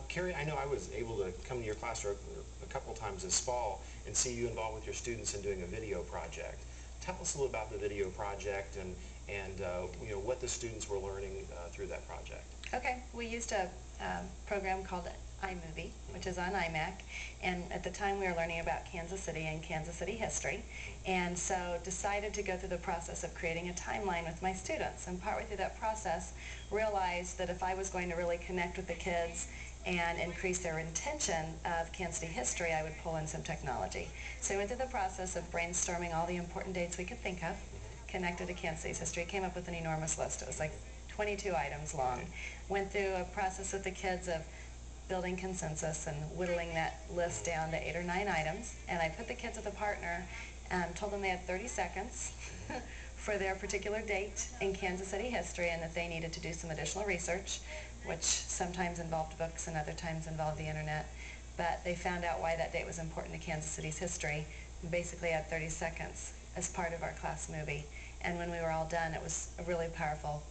Kari, I know I was able to come to your classroom a couple times this fall and see you involved with your students in doing a video project. Tell us a little about the video project and you know, what the students were learning through that project. Okay, we used a program called iMovie, which is on iMac, and at the time we were learning about Kansas City and Kansas City history, and so decided to go through the process of creating a timeline with my students, and partway through that process realized that if I was going to really connect with the kids and increase their intention of Kansas City history, I would pull in some technology. So we went through the process of brainstorming all the important dates we could think of connected to Kansas City's history, came up with an enormous list. It was like 22 items long. Went through a process with the kids of building consensus and whittling that list down to 8 or 9 items. And I put the kids with a partner and told them they had 30 seconds for their particular date in Kansas City history and that they needed to do some additional research, which sometimes involved books and other times involved the internet. But they found out why that date was important to Kansas City's history and basically had 30 seconds as part of our class movie. And when we were all done, it was a really powerful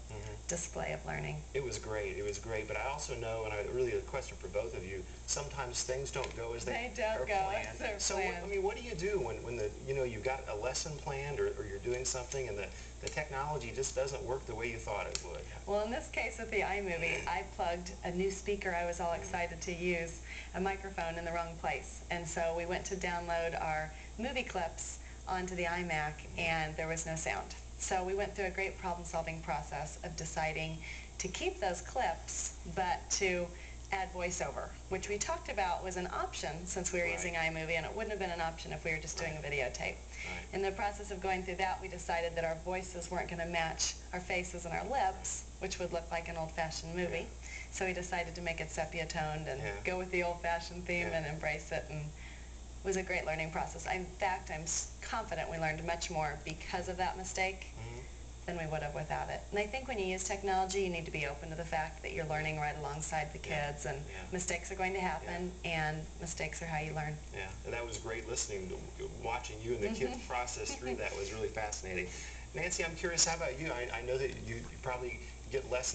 display of learning. It was great. It was great. But I also know, and I really a question for both of you, sometimes things don't go as they are planned. So I mean, what do you do when the you've got a lesson planned or you're doing something and the technology just doesn't work the way you thought it would? Well, in this case with the iMovie, I plugged a new speaker I was all excited to use, a microphone, in the wrong place. And so we went to download our movie clips onto the iMac, and there was no sound. So we went through a great problem-solving process of deciding to keep those clips, but to add voiceover, which we talked about was an option since we were using iMovie, and it wouldn't have been an option if we were just doing a videotape. In the process of going through that, we decided that our voices weren't going to match our faces and our lips, which would look like an old-fashioned movie. So we decided to make it sepia-toned and go with the old-fashioned theme and embrace it. And it was a great learning process. In fact, I'm confident we learned much more because of that mistake than we would have without it. And I think when you use technology, you need to be open to the fact that you're learning right alongside the kids, and mistakes are going to happen, and mistakes are how you learn. Yeah, and that was great listening to watching you and the kids process through that was really fascinating. Nancy, I'm curious, how about you? I know that you probably get lessons